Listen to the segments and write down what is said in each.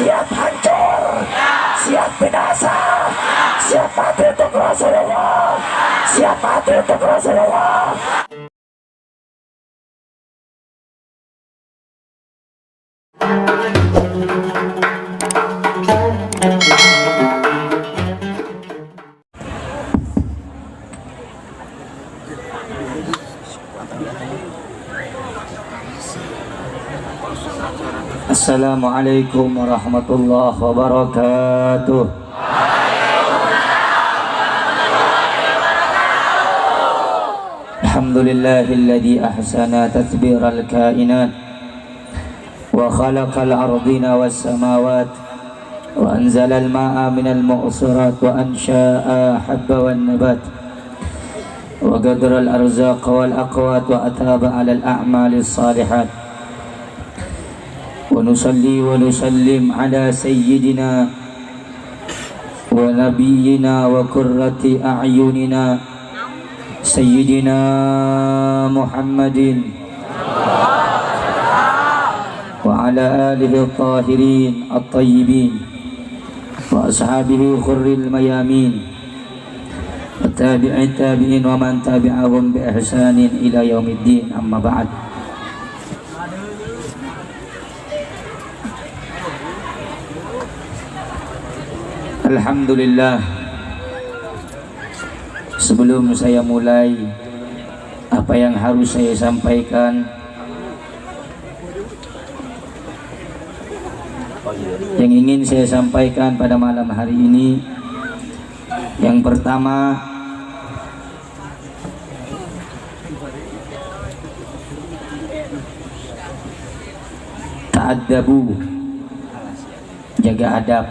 siap hancur, siap binasa, siap mati untuk Rasulullah, siap mati untuk Rasulullah. Assalamualaikum warahmatullahi wabarakatuh. Alhamdulillahilladzi ahsana tadbiral kainat wa khalaqal ardina was samawat wa anzalal ma'a minal mu'sirat wa ansha'a habba wan nabat wa qadaral arzaqa wal aqwat wa ataba 'alal a'malis salihat. ونصلي ونسلم على سيدنا ونبينا وقرة أعيننا سيدنا محمد وعلى آله الطاهرين الطيبين وأصحابه خر الميامين والتابعين التابعين ومن تبعهم بإحسان إلى يوم الدين. أما بعد. Alhamdulillah, sebelum saya mulai apa yang harus saya sampaikan, yang ingin saya sampaikan pada malam hari ini, yang pertama, ta'addabu, jaga adab.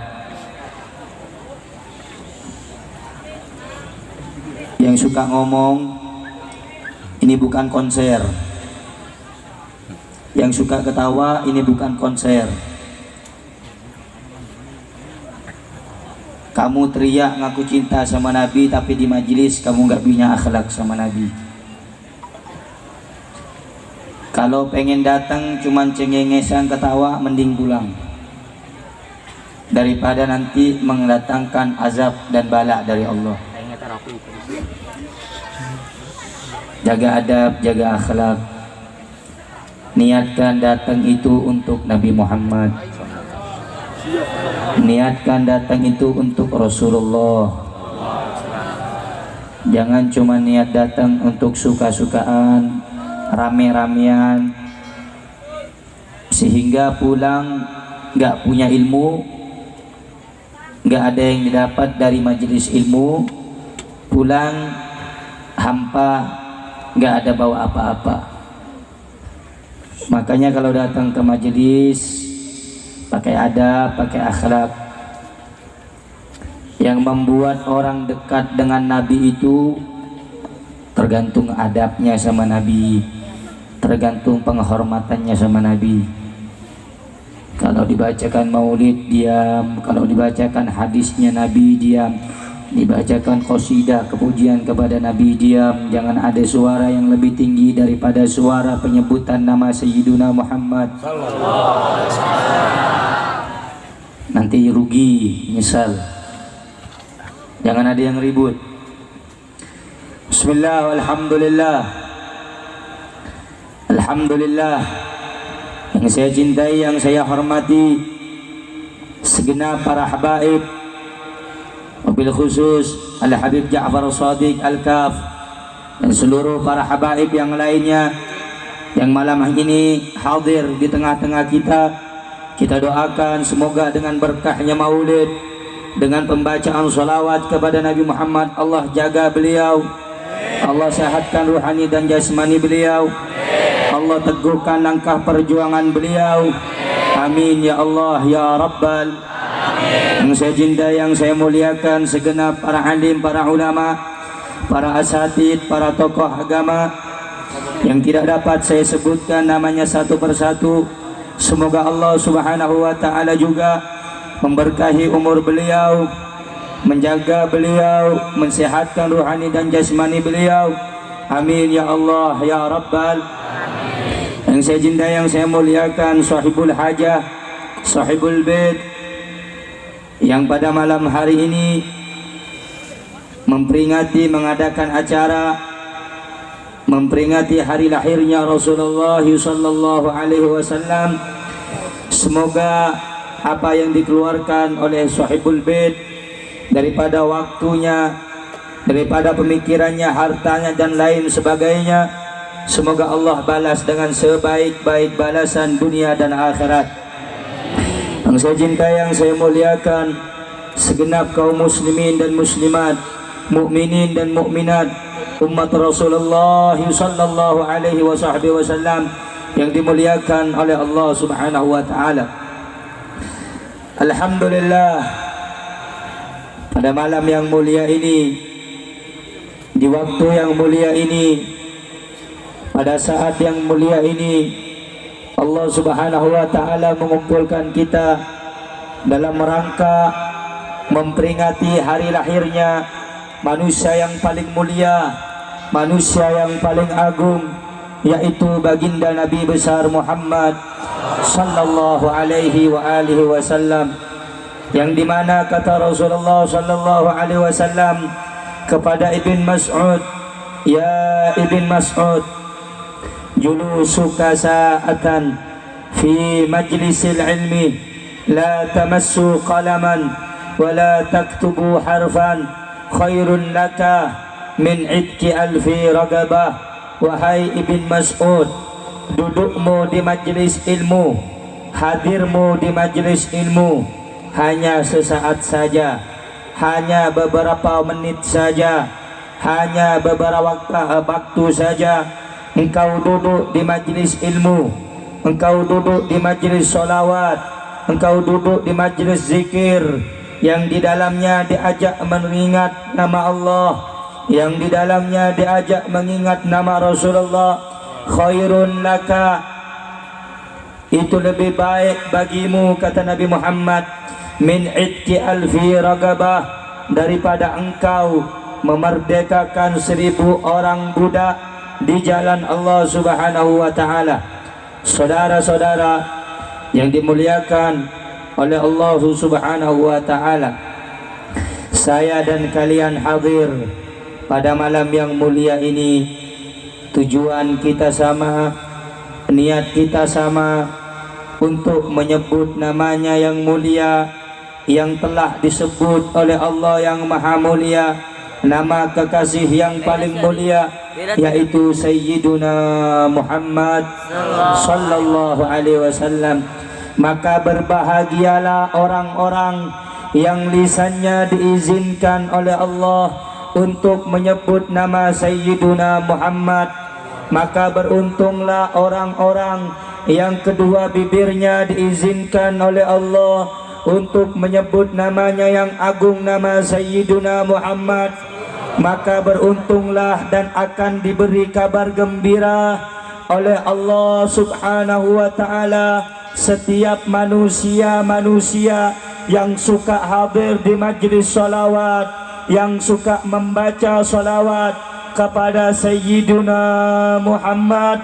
Yang suka ngomong, ini bukan konser. Yang suka ketawa, ini bukan konser. Kamu teriak ngaku cinta sama Nabi, tapi di majelis kamu nggak punya akhlak sama Nabi. Kalau pengen datang cuman cengengesan ketawa, mending pulang, daripada nanti mendatangkan azab dan bala dari Allah. Jaga adab, jaga akhlak. Niatkan datang itu untuk Nabi Muhammad. Niatkan datang itu untuk Rasulullah. Jangan cuma niat datang untuk suka-sukaan, rame-ramean, sehingga pulang gak punya ilmu, gak ada yang didapat dari majelis ilmu. Pulang hampa, nggak ada bawa apa-apa. Makanya kalau datang ke majelis, pakai adab, pakai akhlak. Yang membuat orang dekat dengan Nabi itu tergantung adabnya sama Nabi, tergantung penghormatannya sama Nabi. Kalau dibacakan maulid, diam. Kalau dibacakan hadisnya Nabi, diam. Dibacakan qasidah kepujian kepada Nabi, diam. Jangan ada suara yang lebih tinggi daripada suara penyebutan nama Sayyiduna Muhammad. Nanti rugi, nyesal. Jangan ada yang ribut. Bismillah, alhamdulillah. Alhamdulillah. Yang saya cintai, yang saya hormati, segenap para habaib, wabil khusus Al-Habib Ja'far Shadiq Al-Kaf, dan seluruh para habaib yang lainnya yang malam ini hadir di tengah-tengah kita. Kita doakan semoga dengan berkahnya maulid, dengan pembacaan salawat kepada Nabi Muhammad, Allah jaga beliau, Allah sehatkan ruhani dan jasmani beliau, Allah teguhkan langkah perjuangan beliau. Amin ya Allah ya Rabbal. Yang saya cintai, yang saya muliakan, segenap para alim, para ulama, para asatid, para tokoh agama yang tidak dapat saya sebutkan namanya satu persatu. Semoga Allah Subhanahu wa ta'ala juga memberkahi umur beliau, menjaga beliau, mensehatkan ruhani dan jasmani beliau. Amin ya Allah ya Rabbal. Yang saya cintai, yang saya muliakan, sahibul hajah, sahibul bait, yang pada malam hari ini mengadakan acara memperingati hari lahirnya Rasulullah sallallahu alaihi wasallam. Semoga apa yang dikeluarkan oleh Sahibul Bait daripada waktunya, daripada pemikirannya, hartanya dan lain sebagainya, semoga Allah balas dengan sebaik-baik balasan dunia dan akhirat. Yang saya cintai, yang saya muliakan, segenap kaum muslimin dan muslimat, mukminin dan mukminat, umat Rasulullah sallallahu alaihi wasallam yang dimuliakan oleh Allah Subhanahu wa taala. Alhamdulillah, pada malam yang mulia ini, di waktu yang mulia ini, pada saat yang mulia ini, Allah Subhanahu wa taala mengumpulkan kita dalam rangka memperingati hari lahirnya manusia yang paling mulia, manusia yang paling agung, yaitu baginda Nabi besar Muhammad sallallahu alaihi wa alihi wasallam, yang dimana kata Rasulullah sallallahu alaihi wasallam kepada Ibn Mas'ud, ya Ibn Mas'ud, julusuka sa'atan fi majlisil ilmi la tamassu qalaman wa la taktubu harfan khairun laka min idki alfi ragabah. Wahai Ibn Mas'ud, dudukmu di majlis ilmu, hadirmu di majlis ilmu hanya sesaat saja, hanya beberapa menit saja, hanya beberapa waktu saja. Engkau duduk di majlis ilmu, engkau duduk di majlis solawat, engkau duduk di majlis zikir yang di dalamnya diajak mengingat nama Allah, yang di dalamnya diajak mengingat nama Rasulullah. Khairun laka, itu lebih baik bagimu, kata Nabi Muhammad, min idki alfi ragabah, daripada engkau memerdekakan 1000 orang budak di jalan Allah Subhanahu wa taala. Saudara-saudara yang dimuliakan oleh Allah Subhanahu wa taala, saya dan kalian hadir pada malam yang mulia ini, tujuan kita sama, niat kita sama, untuk menyebut namanya yang mulia, yang telah disebut oleh Allah yang maha mulia, nama kekasih yang paling mulia, yaitu Sayyiduna Muhammad sallallahu alaihi wasallam. Maka berbahagialah orang-orang yang lisannya diizinkan oleh Allah untuk menyebut nama Sayyiduna Muhammad. Maka beruntunglah orang-orang yang kedua bibirnya diizinkan oleh Allah untuk menyebut namanya yang agung, nama Sayyiduna Muhammad. Maka beruntunglah dan akan diberi kabar gembira oleh Allah Subhanahu wa taala setiap manusia-manusia yang suka hadir di majlis salawat, yang suka membaca salawat kepada Sayyiduna Muhammad.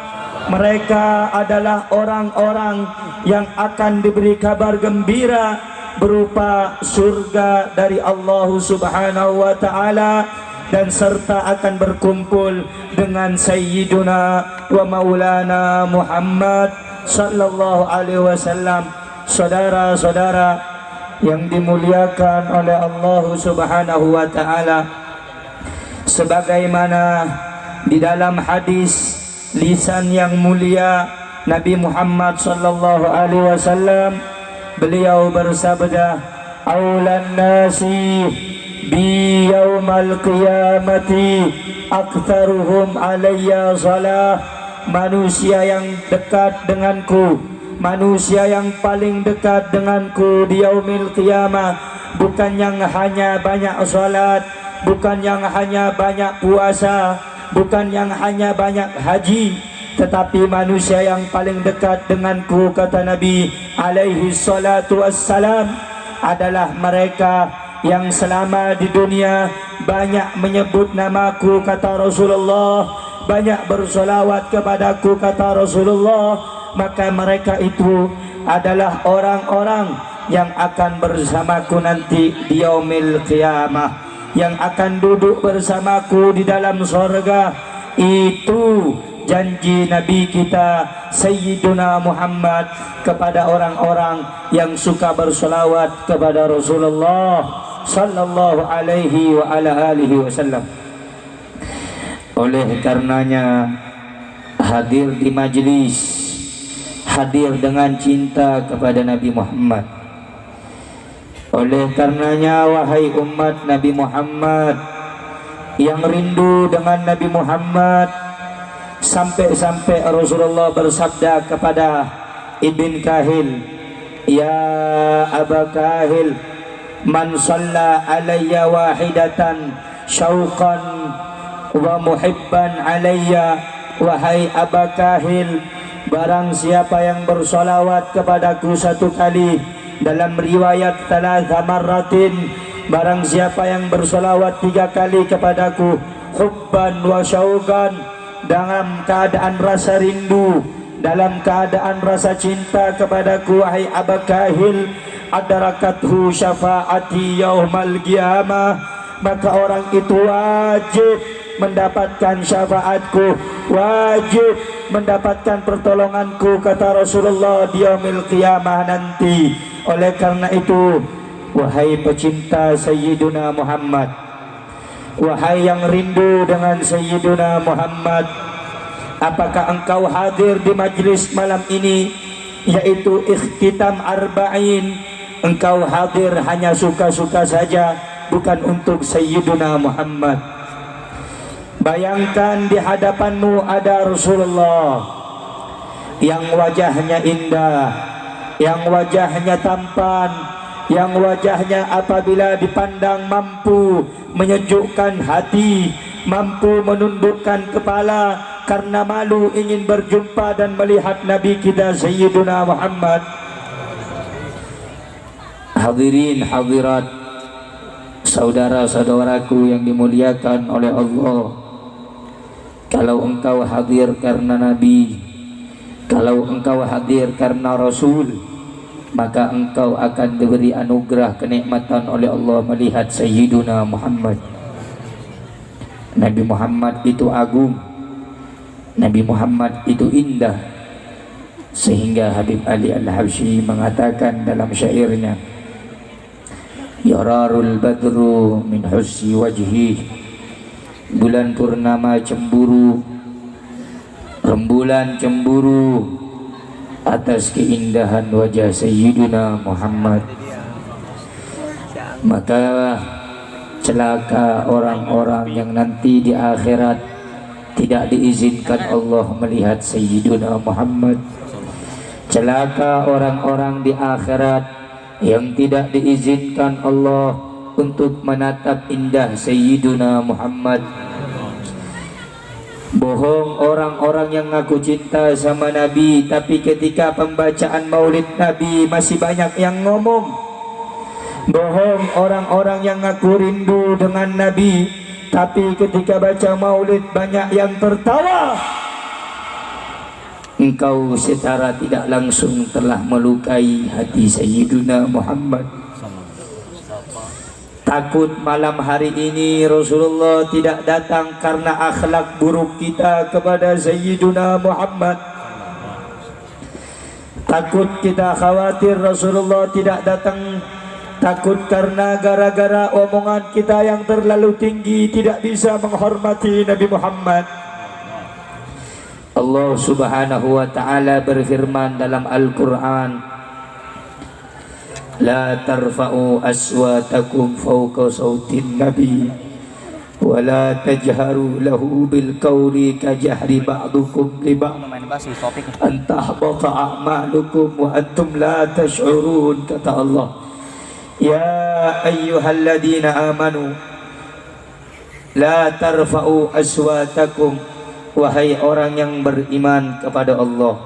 Mereka adalah orang-orang yang akan diberi kabar gembira berupa surga dari Allah Subhanahu wa taala, dan serta akan berkumpul dengan Sayyiduna wa Maulana Muhammad sallallahu alaihi wasallam. Saudara-saudara yang dimuliakan oleh Allah Subhanahu wa taala, sebagaimana di dalam hadis lisan yang mulia Nabi Muhammad sallallahu alaihi wasallam, beliau bersabda, aulan nasi bi yaumal qiyamati aktsaruhum alayya salah. Manusia yang dekat denganku, manusia yang paling dekat denganku di yaumil qiyamah, bukan yang hanya banyak salat, bukan yang hanya banyak puasa, bukan yang hanya banyak haji, tetapi manusia yang paling dekat denganku, kata Nabi alaihi salatu wassalam, adalah mereka yang selama di dunia banyak menyebut namaku, kata Rasulullah, banyak bersolawat kepadaku, kata Rasulullah. Maka mereka itu adalah orang-orang yang akan bersamaku nanti di yaumil qiyamah, yang akan duduk bersamaku di dalam surga. Itu janji Nabi kita Sayyiduna Muhammad kepada orang-orang yang suka bersolawat kepada Rasulullah sallallahu alaihi wa ala alihi wasallam. Oleh karenanya hadir di majlis, hadir dengan cinta kepada Nabi Muhammad. Oleh karenanya wahai umat Nabi Muhammad yang rindu dengan Nabi Muhammad, sampai-sampai Rasulullah bersabda kepada Ibn Kahil, ya Aba Kahil, man shalla alayya wahidatan syauqan wa muhibban alayya. Wahai Aba Kahil, barang siapa yang bersolawat kepadaku satu kali, dalam riwayat thalatha marratin, barang siapa yang bersolawat 3 kali kepadaku, hubban wa syauqan, dalam keadaan rasa rindu, dalam keadaan rasa cinta kepadaku, wahai Aba Kahil, adarakathu syafaati yaumal qiyamah, maka orang itu wajib mendapatkan syafaatku, wajib mendapatkan pertolonganku, kata Rasulullah, di yaumil qiyamah nanti. Oleh karena itu wahai pecinta Sayyiduna Muhammad, wahai yang rindu dengan Sayyiduna Muhammad, apakah engkau hadir di majlis malam ini, yaitu ikhtitam arba'in? Engkau hadir hanya suka-suka saja, bukan untuk Sayyiduna Muhammad. Bayangkan di hadapanmu ada Rasulullah yang wajahnya indah, yang wajahnya tampan, yang wajahnya apabila dipandang mampu menyejukkan hati, mampu menundukkan kepala karena malu ingin berjumpa dan melihat Nabi kita Sayyiduna Muhammad. Hadirin hadirat, saudara-saudaraku yang dimuliakan oleh Allah, kalau engkau hadir karena Nabi, kalau engkau hadir karena Rasul, maka engkau akan diberi anugerah kenikmatan oleh Allah melihat Sayyiduna Muhammad. Nabi Muhammad itu agung, Nabi Muhammad itu indah, sehingga Habib Ali Al-Habsyi mengatakan dalam syairnya, yararul badru min husni wajhi, bulan purnama cemburu, rembulan cemburu atas keindahan wajah Sayyiduna Muhammad. Maka celaka orang-orang yang nanti di akhirat tidak diizinkan Allah melihat Sayyiduna Muhammad. Celaka orang-orang di akhirat yang tidak diizinkan Allah untuk menatap indah Sayyiduna Muhammad. Bohong orang-orang yang ngaku cinta sama Nabi, tapi ketika pembacaan maulid Nabi masih banyak yang ngomong. Bohong orang-orang yang ngaku rindu dengan Nabi, tapi ketika baca maulid banyak yang tertawa. Engkau secara tidak langsung telah melukai hati Sayyiduna Muhammad. Takut malam hari ini Rasulullah tidak datang karena akhlak buruk kita kepada Sayyiduna Muhammad. Takut kita khawatir Rasulullah tidak datang, takut karena gara-gara omongan kita yang terlalu tinggi tidak bisa menghormati Nabi Muhammad. Allah Subhanahu wa ta'ala berfirman dalam Al-Quran, la tarfa'u aswatakum fawqa sautin nabi wa la tajharu lahu bil qawli ka jahri ba'dukum li ba'd an tahbata a'malukum wa antum la tash'urun. Kata Allah, ya ayyuhalladzina amanu la tarfa'u aswatakum, wahai orang yang beriman kepada Allah,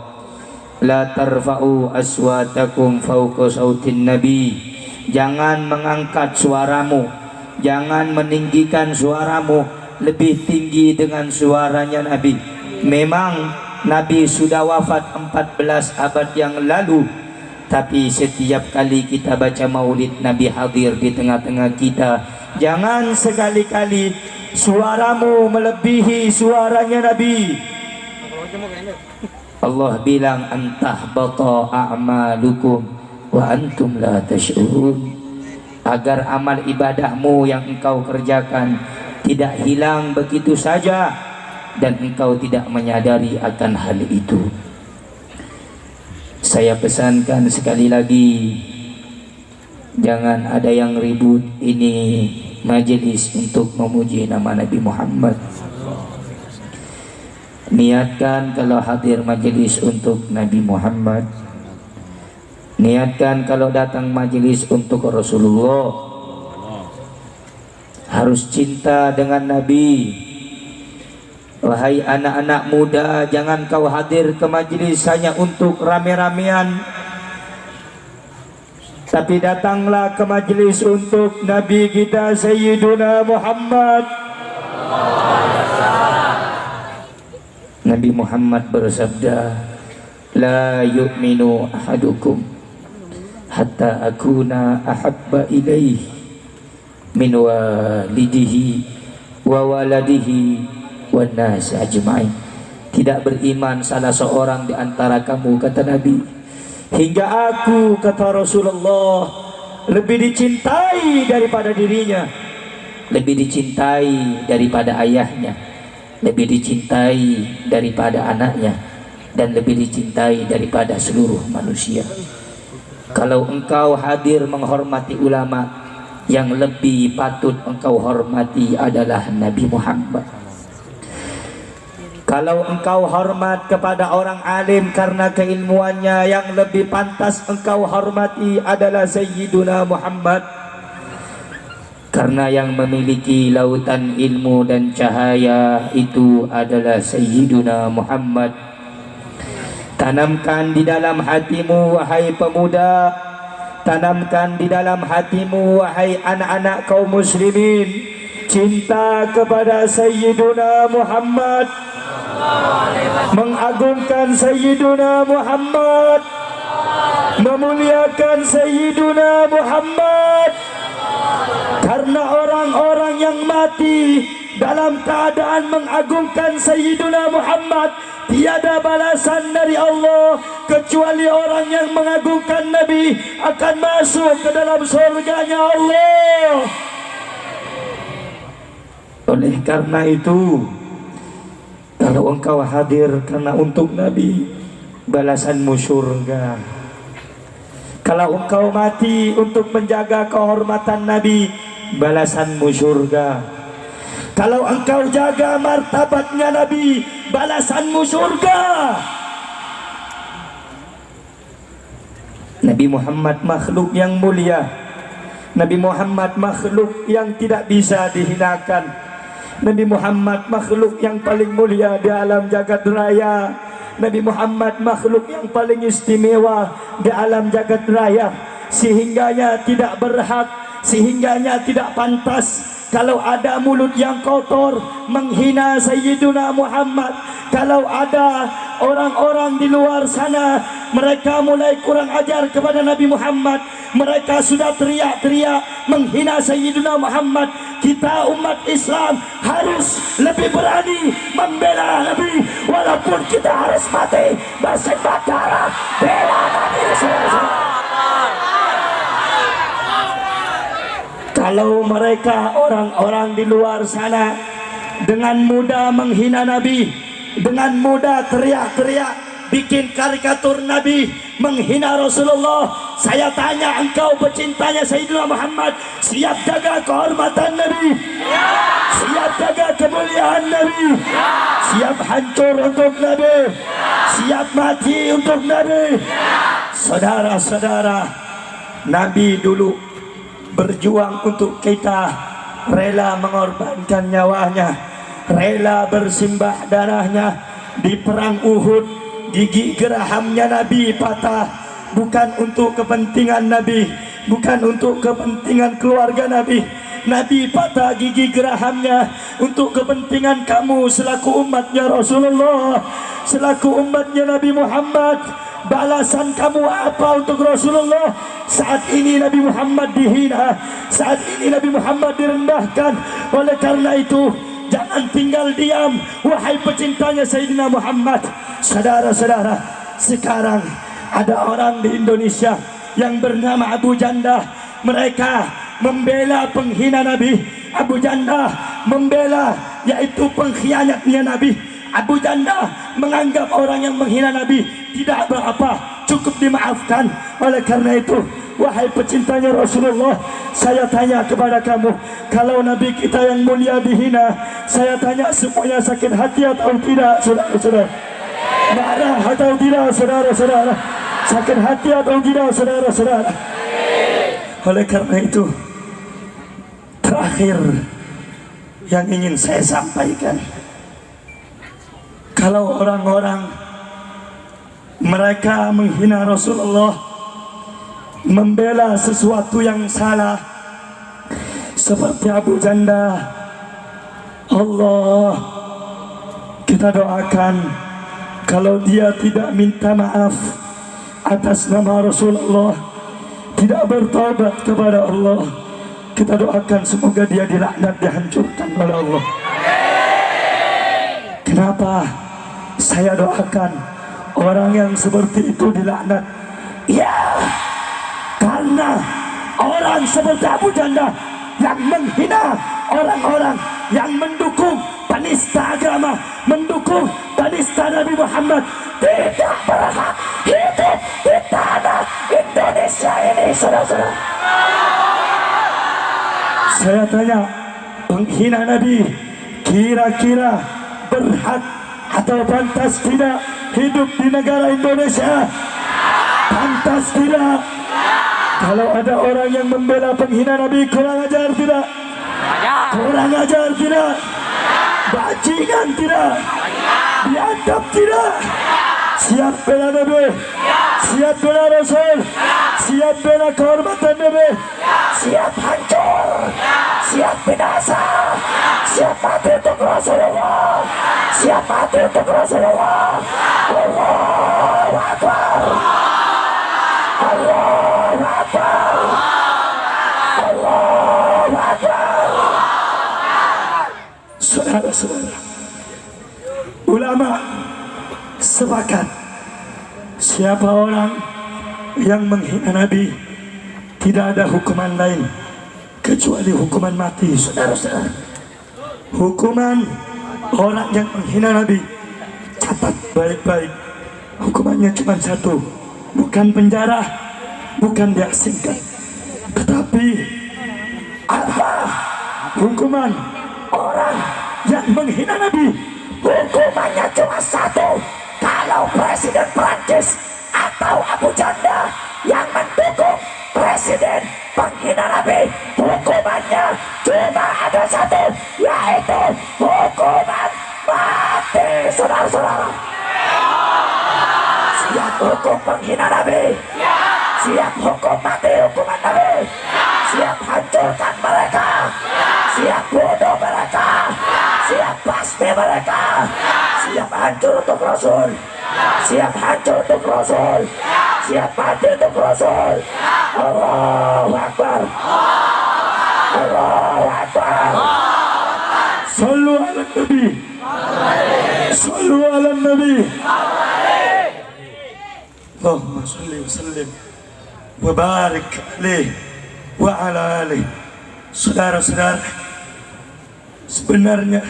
la tarfa'u aswatakum fawqa sautin nabi, jangan mengangkat suaramu, jangan meninggikan suaramu lebih tinggi dengan suaranya Nabi. Memang Nabi sudah wafat 14 abad yang lalu, Tapi setiap kali kita baca maulid Nabi hadir di tengah-tengah kita. Jangan sekali-kali suaramu melebihi suaranya Nabi. Allah bilang antahbata a'malukum wa antum la tash'urun, agar amal ibadahmu yang engkau kerjakan tidak hilang begitu saja dan engkau tidak menyadari akan hal itu. Saya pesankan sekali lagi, jangan ada yang ribut. Ini majelis untuk memuji nama Nabi Muhammad. Niatkan kalau hadir majelis untuk Nabi Muhammad. Niatkan kalau datang majelis untuk Rasulullah. Harus cinta dengan Nabi. Wahai anak-anak muda, jangan kau hadir ke majelis hanya untuk rame-ramean, tapi datanglah ke majelis untuk Nabi kita Sayyiduna Muhammad. Nabi Muhammad bersabda, la yu'minu ahadukum hatta akuna ahabba ilaihi min walidihi wa waladihi wan nas ajma'in. Tidak beriman salah seorang di antara kamu, kata Nabi, hingga aku, kata Rasulullah, lebih dicintai daripada dirinya, lebih dicintai daripada ayahnya, lebih dicintai daripada anaknya, dan lebih dicintai daripada seluruh manusia. Kalau engkau hadir menghormati ulama, yang lebih patut engkau hormati adalah Nabi Muhammad. Kalau engkau hormat kepada orang alim karena keilmuannya, yang lebih pantas engkau hormati adalah Sayyiduna Muhammad, karena yang memiliki lautan ilmu dan cahaya itu adalah Sayyiduna Muhammad. Tanamkan di dalam hatimu, wahai pemuda, tanamkan di dalam hatimu, wahai anak-anak kaum muslimin, cinta kepada Sayyiduna Muhammad, mengagungkan Sayyiduna Muhammad, memuliakan Sayyiduna Muhammad. Karena orang-orang yang mati dalam keadaan mengagungkan Sayyiduna Muhammad, tiada balasan dari Allah kecuali orang yang mengagungkan Nabi akan masuk ke dalam surganya Allah. Oleh karena itu, kalau engkau hadir karena untuk Nabi, balasanmu surga. Kalau engkau mati untuk menjaga kehormatan Nabi, balasanmu surga. Kalau engkau jaga martabatnya Nabi, balasanmu surga. Nabi Muhammad makhluk yang mulia. Nabi Muhammad makhluk yang tidak bisa dihinakan. Nabi Muhammad makhluk yang paling mulia di alam jagat raya. Nabi Muhammad makhluk yang paling istimewa di alam jagat raya, sehingganya tidak berhak, sehingganya tidak pantas kalau ada mulut yang kotor menghina Sayyiduna Muhammad. Kalau ada orang-orang di luar sana, mereka mulai kurang ajar kepada Nabi Muhammad, mereka sudah teriak-teriak menghina Sayyiduna Muhammad, kita umat Islam harus lebih berani membela Nabi, walaupun kita harus mati bersimbah darah bela Nabi. Kalau mereka orang-orang di luar sana dengan mudah menghina Nabi, dengan mudah teriak-teriak, bikin karikatur Nabi, menghina Rasulullah, saya tanya, engkau pecintanya Sayyidina Muhammad, siap jaga kehormatan Nabi? Siap jaga kemuliaan Nabi? Siap hancur untuk Nabi? Siap mati untuk Nabi? Saudara-saudara, Nabi dulu berjuang untuk kita, rela mengorbankan nyawanya, rela bersimbah darahnya. Di perang Uhud, gigi gerahamnya Nabi patah, bukan untuk kepentingan Nabi, bukan untuk kepentingan keluarga Nabi. Nabi patah gigi gerahamnya untuk kepentingan kamu selaku umatnya Rasulullah, selaku umatnya Nabi Muhammad. balasan kamu apa untuk Rasulullah? Saat ini Nabi Muhammad dihina, saat ini Nabi Muhammad direndahkan. Oleh karena itu jangan tinggal diam, wahai pecintanya Sayyidina Muhammad. Saudara-saudara, sekarang ada orang di Indonesia yang bernama Abu Janda. Mereka membela penghina Nabi. Abu Janda membela, yaitu pengkhianatnya Nabi. Abu Janda menganggap orang yang menghina Nabi tidak apa-apa, cukup dimaafkan. Oleh karena itu, wahai pecintanya Rasulullah, saya tanya kepada kamu, kalau Nabi kita yang mulia dihina, saya tanya semuanya sakit hati atau tidak, saudara-saudara? Marah atau tidak, saudara-saudara? Sakit hati atau tidak, saudara-saudara? Oleh karena itu, terakhir yang ingin saya sampaikan, kalau orang-orang mereka menghina Rasulullah, membela sesuatu yang salah, seperti Abu Janda, Allah kita doakan, kalau dia tidak minta maaf atas nama Rasulullah, tidak bertobat kepada Allah, kita doakan semoga dia dilaknat, dihancurkan oleh Allah. Kenapa saya doakan orang yang seperti itu dilaknat? Ya, karena orang seperti Abu Janda yang menghina orang-orang yang mendukung penista agama, mendukung penista Nabi Muhammad, tidak berhak hidup di tanah Indonesia ini, saudara-saudara. Saya tanya, penghina Nabi kira-kira berhak atau pantas tidak hidup di negara Indonesia? Pantas tidak? Kalau ada orang yang membela penghina Nabi, kurang ajar tidak? Kurang ajar tidak? Bajingan tidak? Diadab tidak? Siap bela Nabi, siap bela Rasul, siap bela kehormatan Nabi, siap hancur, siap binasa, siap mati untuk Rasulullah, siap mati untuk Rasulullah. Allahu Akbar, Allahu Akbar, Allahu Akbar. Saudara-saudara, ulama sepakat, siapa orang yang menghina Nabi tidak ada hukuman lain kecuali hukuman mati, saudara-saudara. Hukuman orang yang menghina Nabi, catat baik-baik, hukumannya cuma satu, bukan penjara, bukan diasingkan, tetapi apa hukuman orang yang menghina Nabi? Hukumannya cuma satu. Kalau Presiden Prancis atau Abu Janda yang mendukung Presiden penghina Nabi, hukumannya cuma ada satu, yaitu hukuman mati, saudara-saudara. Siap hukum penghina Nabi, siap hukum mati, hukuman Nabi, siap hancurkan mereka, siap bunuh mereka, siap basmi mereka, siap hancur untuk Rasul, siap hancur untuk Rasul, siap mati untuk Rasul. Allahu Akbar, Allahu Akbar. Sallu ala Nabi, sallu ala Nabi. Allahumma salli wa sallim wa barik alaihi wa ala alihi. Saudara-saudara, sebenarnya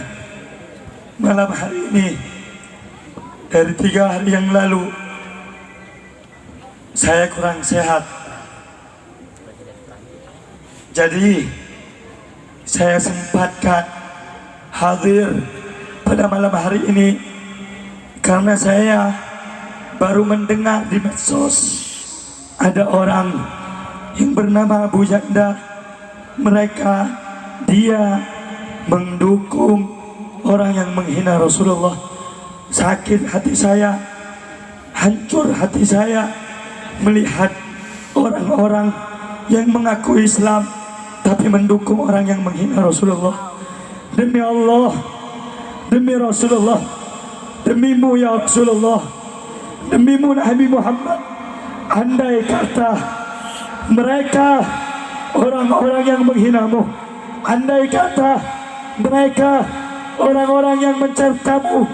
malam hari ini dari 3 hari yang lalu saya kurang sehat, jadi saya sempatkan hadir pada malam hari ini karena saya baru mendengar di medsos ada orang yang bernama Abu Janda. Dia mendukung orang yang menghina Rasulullah. Sakit hati saya, hancur hati saya melihat orang-orang yang mengaku Islam tapi mendukung orang yang menghina Rasulullah. Demi Allah, demi Rasulullah, demimu ya Rasulullah, demimu Nabi Muhammad, andai kata mereka orang-orang yang menghinamu, andai kata mereka orang-orang yang mencercamu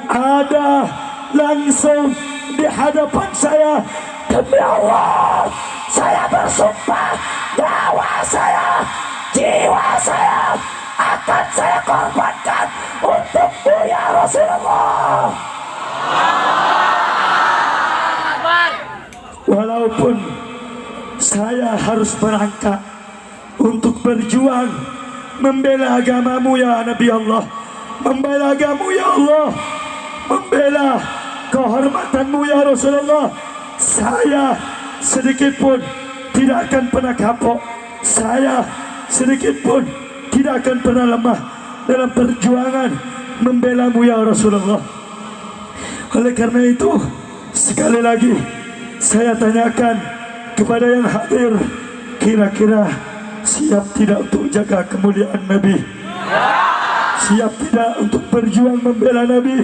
ada langsung di hadapan saya, demi Allah saya bersumpah nyawa saya, jiwa saya akan saya korbankan untukmu ya Rasulullah. Walaupun saya harus berangkat untuk berjuang membela agamamu ya Nabi Allah, membela agamamu ya Allah, membela kehormatanmu ya Rasulullah, saya sedikit pun tidak akan pernah kapok, saya sedikit pun tidak akan pernah lemah dalam perjuangan membela-Mu ya Rasulullah. Oleh karena itu, sekali lagi saya tanyakan kepada yang hadir, kira-kira siap tidak untuk jaga kemuliaan Nabi? Siap tidak untuk berjuang membela Nabi?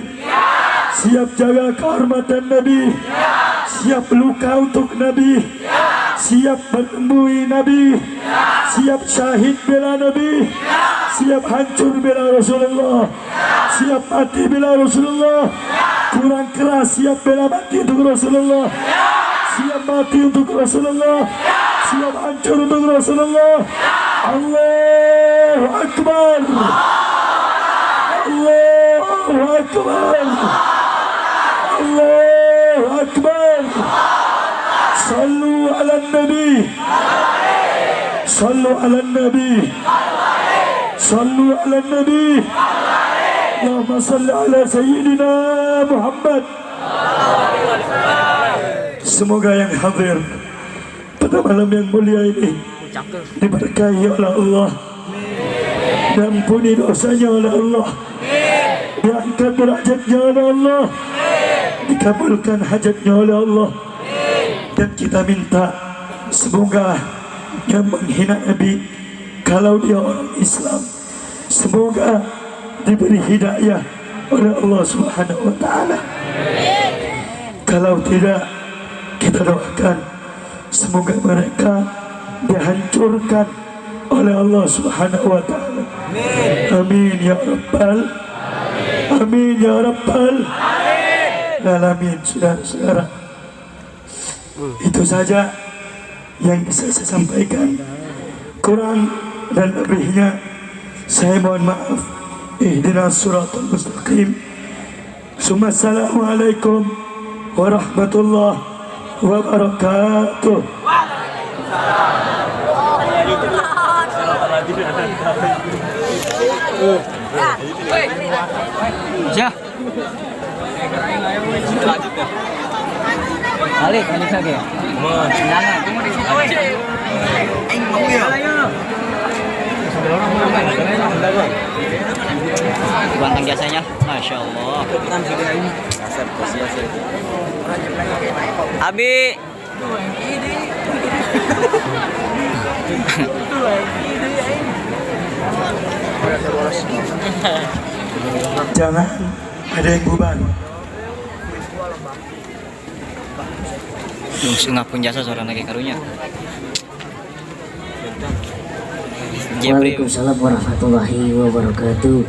Siap jaga kehormatan Nabi? Siap luka untuk Nabi? Siap menemui Nabi? Siap syahid bela Nabi? Siap hancur bela Rasulullah? Siap mati bela Rasulullah? Kurang keras siap bela mati untuk Rasulullah? Siap mati untuk Rasulullah? Siap hancur untuk Rasulullah? Allahu Akbar! Allahu Akbar! Allahu Akbar! Sallu ala Nabi! Sallu ala Nabi! Sallu ala Nabi! Allahumma salli ala Sayyidina Muhammad. Semoga yang hadir pada malam yang mulia ini diberkahi oleh Allah, diampuni dosanya oleh Allah, diangkat derajatnya oleh Allah, dikabulkan hajatnya oleh Allah. Dan kita minta semoga yang menghina Nabi, kalau dia orang Islam, semoga diberi hidayah oleh Allah Subhanahu wa Ta'ala. Kalau tidak, kita doakan semoga mereka dihancurkan oleh Allah Subhanahu wa Ta'ala. Amin ya Rabbal, amin ya Rabbal alamin. Saudara-saudara, itu saja yang bisa saya sampaikan. Kurang dan lebihnya saya mohon maaf. Ihdinas siratal mustaqim. Assalamualaikum warahmatullahi wabarakatuh. Ya. Balik lagi. Jangan. Bantang jasanya, Masya Allah. Abi. Jangan ada yang beban. Ngapun jasa seorang lagi karunya. Waalaikumsalam warahmatullahi wabarakatuh.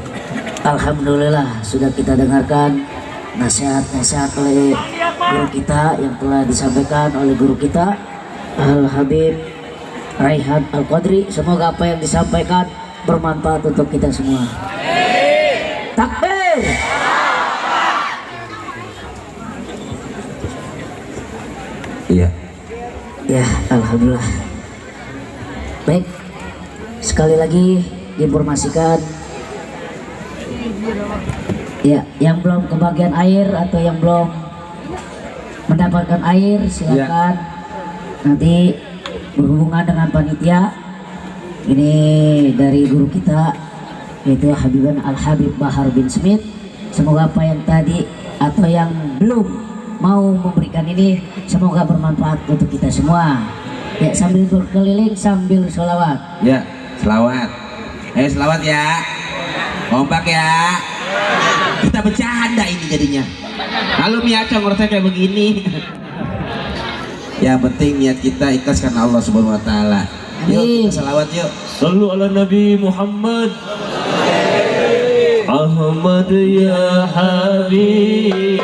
Alhamdulillah sudah kita dengarkan nasihat-nasihat oleh guru kita yang telah disampaikan oleh guru kita Al Habib Raihan Al Qadri. Semoga apa yang disampaikan bermanfaat untuk kita semua. Takbir. Iya. Ya, alhamdulillah. Baik. Sekali lagi diinformasikan, ya, yang belum kebagian air atau yang belum mendapatkan air silakan nanti berhubungan dengan panitia. Ini dari guru kita yaitu Habiban Al Habib Bahar bin Smith. Semoga apa yang tadi atau yang belum mau memberikan ini semoga bermanfaat untuk kita semua. Ya, sambil berkeliling sambil sholawat. Ya, selawat. Selawat ya. Kompak ya. Kita bercanda ini jadinya. Kalau miaca ngurusnya kayak begini. Yang penting niat kita ikhlas karena Allah Subhanahu wa taala. Yuk kita salawat yuk. Sallu ala Nabi Muhammad. Ahmad ya Habibi,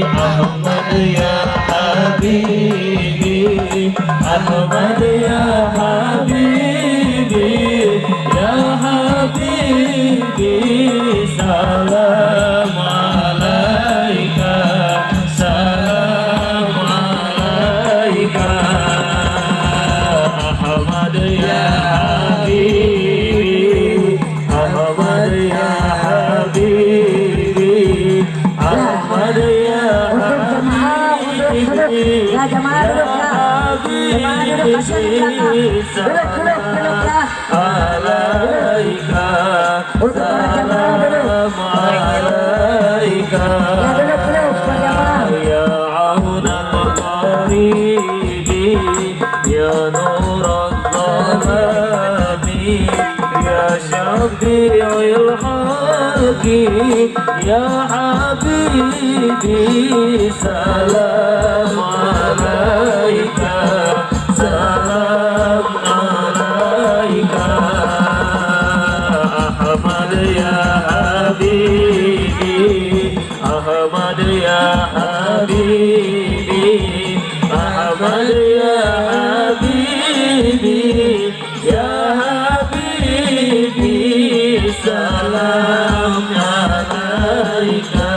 Ahmad ya Habibi, Ahmad ya Habibi, ya Habibi, salam alaika, salam alaika, Ahmad ya Habibi, Ahmad ya Habibi, Ahmad ya Habibi, Ya jamaah duduk ya. Jamaah duduk kasihan di belakang. Duduk ya. alaika, Untuk para jamaah duduk. alaika, Ya duduk para jamaah. ya aunal qaribi, ya nurul zalami, ya syafi'il haqi, ya habibi, salam alaika, salam alaika, Ahmad ya Habibi, Ahmad ya Habibi, Ahmad ya Habibi, ya Habibi, salam alaika,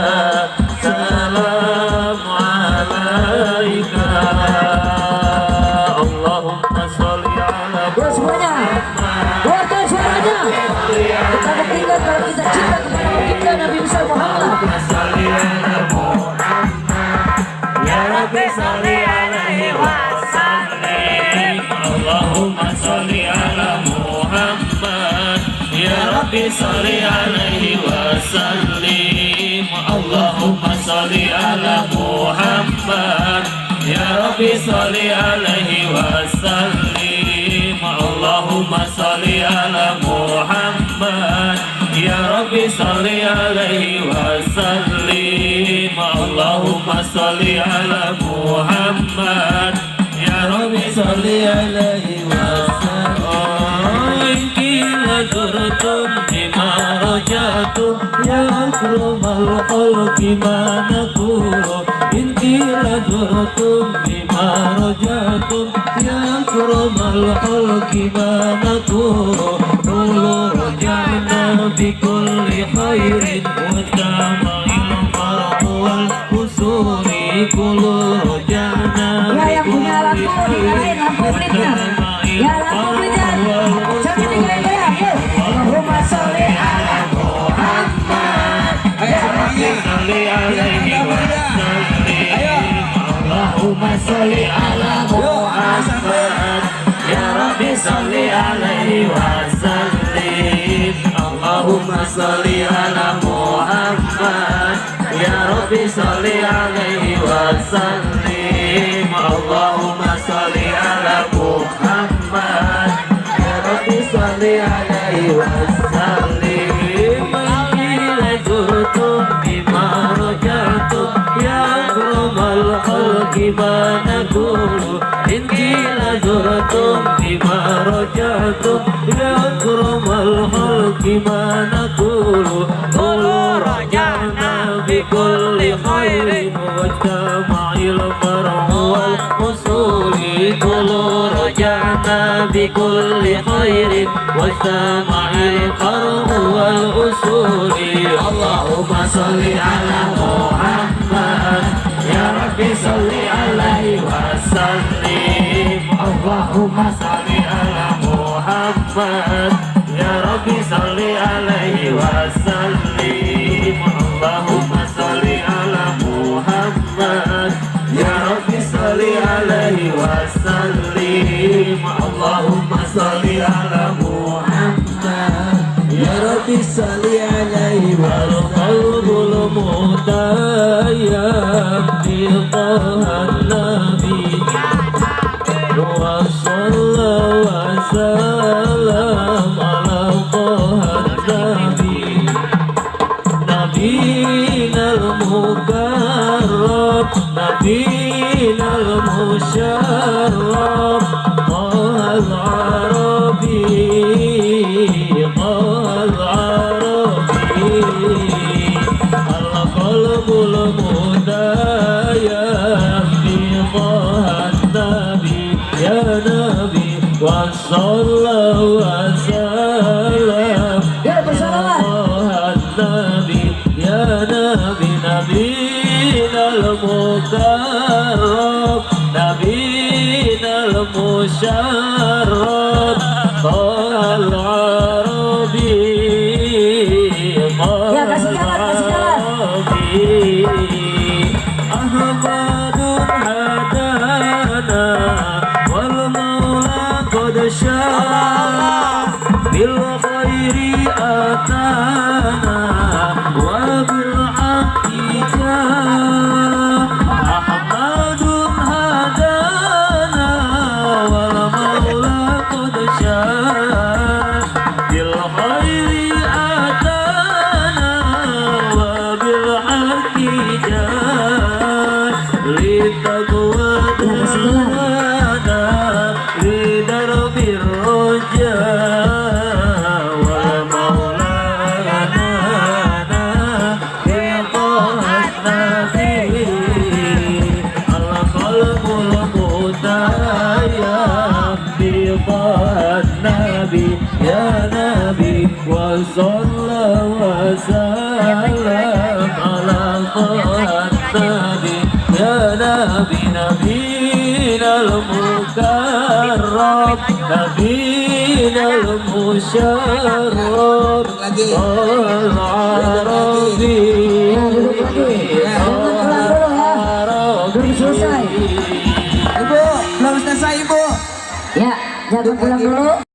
salam alaika, Allahumma sholli ala Dua semuanya. Dua semuanya. Kita buktikan kalau kita cinta kepada baginda Nabi besar Muhammad. Ya Rabbi sholli alaihi wasallim, Allahumma sholli ala Muhammad. Ya Rabbi sholli alaihi wasallim, Allahumma sholli ala Muhammad. Ya Rabbi sholli alaihi wasallim, Allahumma sholli ala Muhammad. Ya Rabbi sholli alaihi wasallim, Allahumma sholli ala Muhammad. Ya Rabbi sholli alaihi wasallam. Kila zurtum bima rajatum, ya akramal khalqi ma naqulu. In kila zurtum bima rajatum, ya akramal khalqi ma naqulu. Qulu raja'na bikulli khairin wa jama'il farq wal usuli. Qulu raja'na Ya yang punya lampu dinyalain lampu pelitnya. Ya lampu pelitnya. Jangan dinyalain ya. Yuk. Allahumma sholli ala Muhammad. Ya Rabbi sholli alaihi wasallim, Allahumma sholli ala Muhammad. Ya Rabbi sholli alaihi wasallim, Allahumma sholli ala Muhammad. Ya Rabbi sholli alaihi wasallim, Allahumma sholli ala Muhammad. Ya Rabbi sholli alaihi wasallim. Qila zurtum bima rajatum, ya akramal khalqi ma naqulu. In qila zurtum bima rajatum, ya akramal khalqi ma naqulu. Qulu raja'na bikulli khairin wa jama'il farq wal usuli. Qulu raja'na bikulli khairin wa jama'il farq wal usuli. Allahumma sholli ala Muhammad. Ya Rabbi sholli alaihi wasallim, Allahumma sholli ala Muhammad. Ya Rabbi sholli alaihi wasallim, Allahumma sholli ala Muhammad. Ya Rabbi sholli alaihi wasallim, Allahumma sholli ala Muhammad. Ya Rabbi sholli alaihi wasallim. Al-qalbul mutayyab bi tahan nabi, wa sallallahu wa sallam ala tahan nabi, nabiyina al-mukarram. وصلى وسلم Ya bersalawat. النبي يا نبي نبينا المكرم نبينا المشرف طه العربي Ya, kasih jalan, kasih jalan. أحمد هدانا والمولى قد شاء بالخير أتانا وبالحق جاء أحمد هدانا والمولى قد شاء بالخير أتانا وبالحق جاء للتقوى دعانا لدرب الرجاء ومولانا بطه النبي القلب المتيم بطه النبي يا نبي وصلى وسلم على طه النبي يا نبي نبينا المكرم نبينا المشرف العربي Belum selesai. Ibu, belum selesai ibu. Ya, jangan pulang dulu.